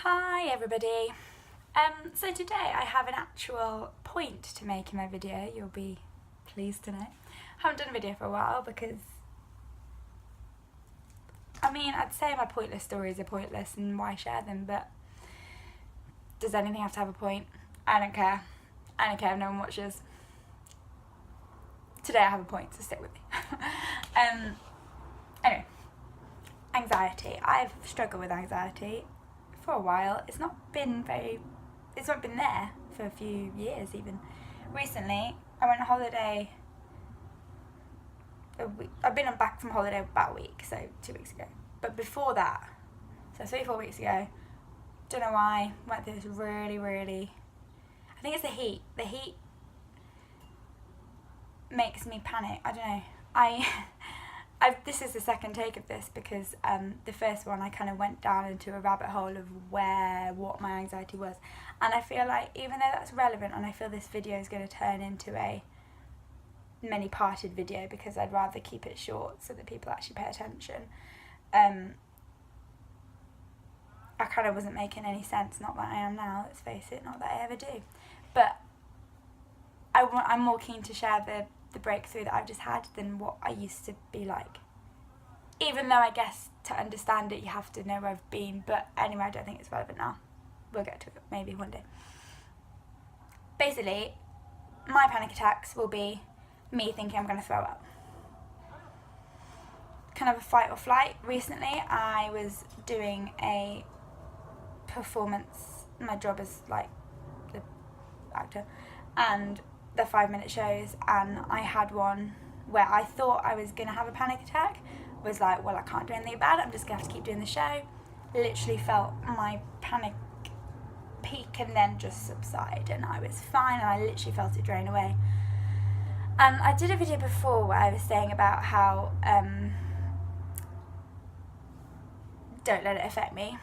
Hi everybody. So today I have an actual point to make in my video, you'll be pleased to know. I haven't done a video for a while because, I'd say my pointless stories are pointless and why share them, but does anything have to have a point? I don't care. I don't care if no one watches. Today I have a point, so stick with me. Anyway, anxiety. I've struggled with anxiety for a while. It's not been there for a few years even. Recently, I went on holiday I've been back from holiday about a week, so 2 weeks ago. But before that, so 3-4 weeks ago, don't know why, went through this really, I think it's the heat. The heat makes me panic. I don't know. This is the second take of this because the first one I kind of went down into a rabbit hole of what my anxiety was, and I feel like even though that's relevant, and I feel this video is going to turn into a many-parted video because I'd rather keep it short so that people actually pay attention. I kind of wasn't making any sense, not that I am now, let's face it, not that I ever do, but I'm more keen to share the breakthrough that I've just had than what I used to be like. Even though I guess to understand it you have to know where I've been, but anyway, I don't think it's relevant now. We'll get to it maybe one day. Basically, my panic attacks will be me thinking I'm going to throw up. Kind of a fight or flight. Recently I was doing a performance, my job is like the actor, and the 5-minute shows, and I had one where I thought I was going to have a panic attack. Was like, well, I can't do anything about it, I'm just going to have to keep doing the show. Literally felt my panic peak and then just subside, and I was fine, and I literally felt it drain away. And I did a video before where I was saying about how don't let it affect me,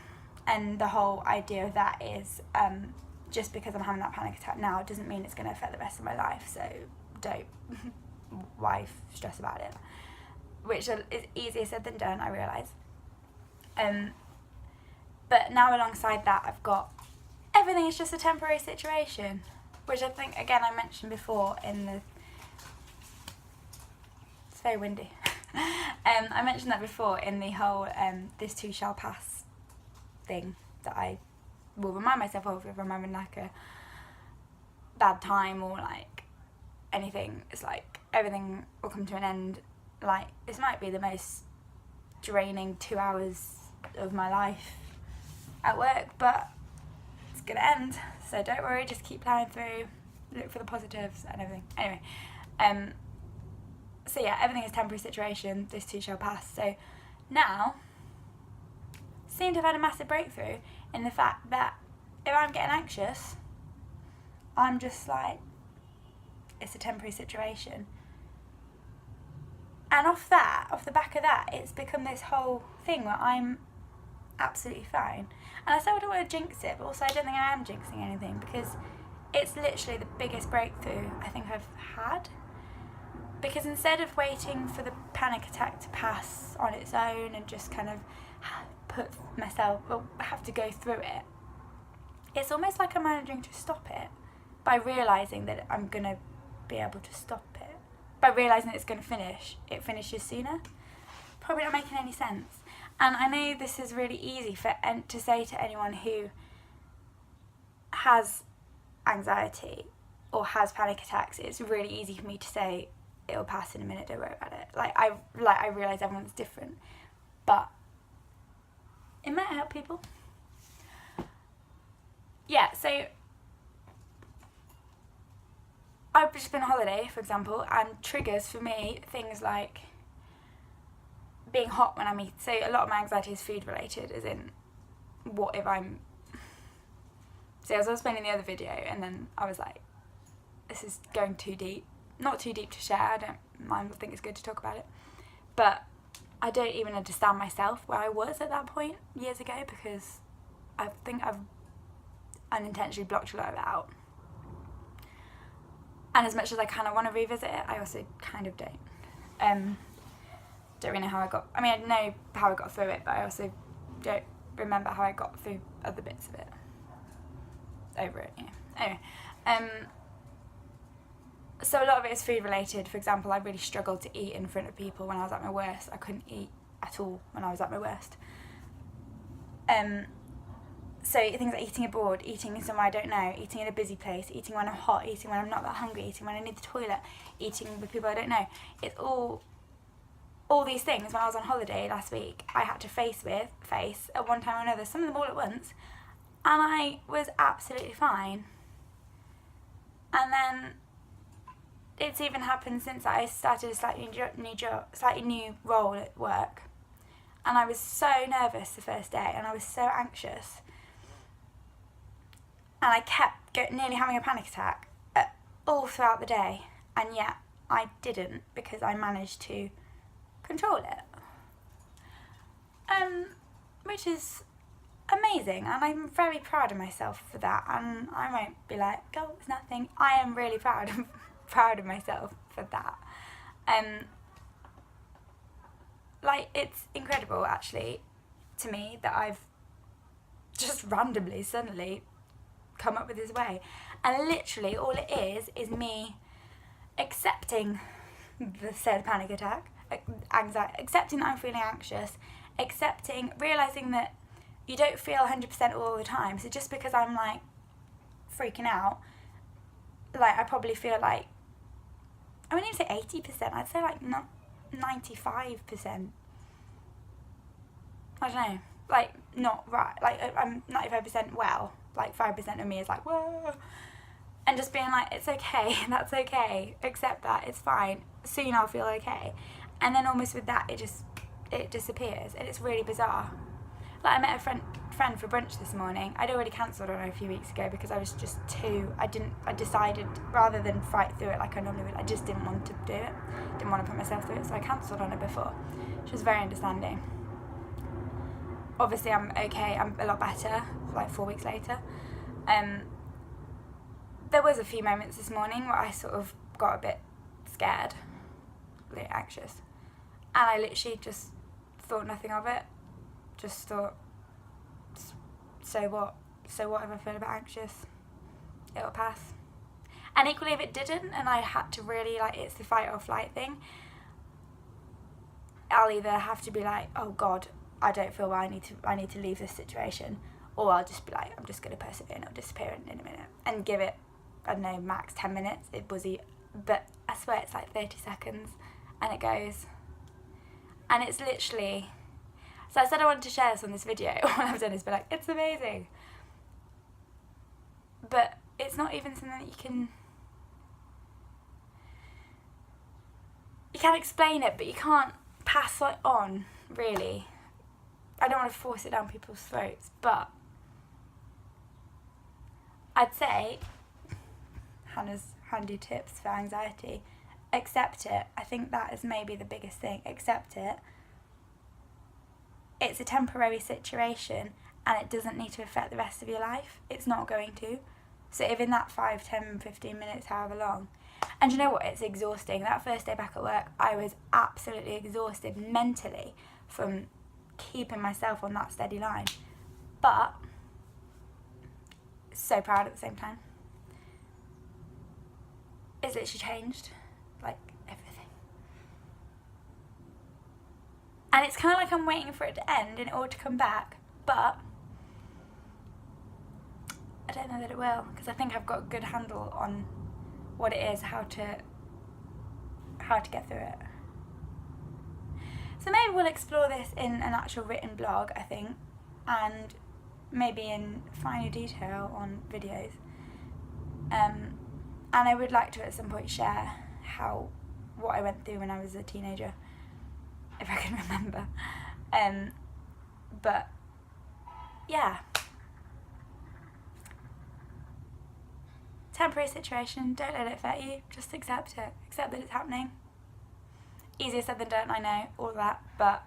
and the whole idea of that is just because I'm having that panic attack now doesn't mean it's going to affect the rest of my life, so don't why stress about it, which is easier said than done, I realise. But now alongside that I've got everything is just a temporary situation, which I think again I mentioned before in the it's very windy. I mentioned that before in the whole this too shall pass thing that I will remind myself of if I'm having like a bad time or like anything. It's like everything will come to an end. Like this might be the most draining 2 hours of my life at work, but it's gonna end, so don't worry, just keep plowing through, look for the positives and everything. Anyway, so yeah, everything is a temporary situation, this too shall pass. So now, seem to have had a massive breakthrough in the fact that if I'm getting anxious, I'm just like, it's a temporary situation. And off the back of that, it's become this whole thing where I'm absolutely fine. And I still don't want to jinx it, but also I don't think I am jinxing anything because it's literally the biggest breakthrough I think I've had. Because instead of waiting for the panic attack to pass on its own and just kind of have to go through it, it's almost like I'm managing to stop it by realising that I'm going to be able to stop it. By realising that it's going to finish, it finishes sooner. Probably not making any sense. And I know this is really easy to say to anyone who has anxiety or has panic attacks. It's really easy for me to say, it'll pass in a minute, don't worry about it. I realise everyone's different, but it might help people. Yeah, so I've just been on holiday, for example, and triggers for me, things like being hot when I'm eating. So a lot of my anxiety is food related, as in, what if I'm... So as I was explaining the other video, and then I was like, this is going too deep. Not too deep to share, I don't mind, I think it's good to talk about it. But I don't even understand myself where I was at that point years ago because I think I've unintentionally blocked a lot of it out. And as much as I kind of want to revisit it, I also kind of don't. Don't really know how I know how I got through it, but I also don't remember how I got through other bits of it. Over it, Anyway, so a lot of it is food related. For example, I really struggled to eat in front of people when I was at my worst. I couldn't eat at all when I was at my worst. So things like eating abroad, eating somewhere I don't know, eating in a busy place, eating when I'm hot, eating when I'm not that hungry, eating when I need the toilet, eating with people I don't know. It's all these things. When I was on holiday last week, I had to face at one time or another, some of them all at once, and I was absolutely fine. And then it's even happened since I started a slightly new role at work, and I was so nervous the first day, and I was so anxious, and I kept nearly having a panic attack all throughout the day, and yet I didn't, because I managed to control it, which is amazing, and I'm very proud of myself for that. And I won't be like, oh, it's nothing. I am really proud of myself for that. Like, it's incredible actually to me that I've just randomly suddenly come up with this way, and literally all it is me accepting the said panic attack, anxiety, accepting that I'm feeling anxious, realising that you don't feel 100% all the time. So just because I'm like freaking out, like I probably feel like, I wouldn't even say 80%, I'd say like not 95%. I don't know, like not right, like I'm 95% well, like 5% of me is like, whoa. And just being like, it's okay, that's okay, accept that, it's fine, soon I'll feel okay. And then almost with that, it disappears, and it's really bizarre. Like I met a friend for brunch this morning. I'd already cancelled on her a few weeks ago because I was just I decided, rather than fight through it like I normally would, I just didn't want to do it, didn't want to put myself through it, so I cancelled on her before. She was very understanding. Obviously I'm okay, I'm a lot better, like 4 weeks later. There was a few moments this morning where I sort of got a bit scared, a bit anxious, and I literally just thought nothing of it. Just thought, so what if I feel a bit anxious? It'll pass. And equally, if it didn't, and I had to really, like, it's the fight or flight thing, I'll either have to be like, oh God, I don't feel well, I need to leave this situation, or I'll just be like, I'm just going to persevere and it'll disappear in a minute, and give it, I don't know, max 10 minutes, but I swear it's like 30 seconds, and it goes. And it's literally, so I said I wanted to share this on this video. All I've done is be like, it's amazing. But it's not even something that you can explain it, but you can't pass it on, really. I don't want to force it down people's throats, but I'd say, Hannah's handy tips for anxiety, accept it. I think that is maybe the biggest thing. Accept it. It's a temporary situation, and it doesn't need to affect the rest of your life. It's not going to. So if in that 5, 10, 15 minutes, however long, and you know what, it's exhausting. That first day back at work, I was absolutely exhausted mentally from keeping myself on that steady line. But so proud at the same time. It's literally changed, like, everything. And it's kind of like I'm waiting for it to end in order to come back, but I don't know that it will, because I think I've got a good handle on what it is, how to get through it. So maybe we'll explore this in an actual written blog, I think, and maybe in finer detail on videos. And I would like to at some point share what I went through when I was a teenager, if I can remember. But yeah, temporary situation, don't let it affect you, just accept it, accept that it's happening. Easier said than done, I know, all that, but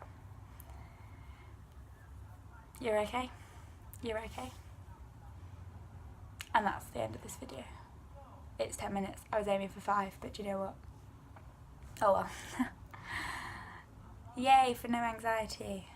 you're okay, and that's the end of this video. It's 10 minutes, I was aiming for 5, but you know what, oh well. Yay for no anxiety.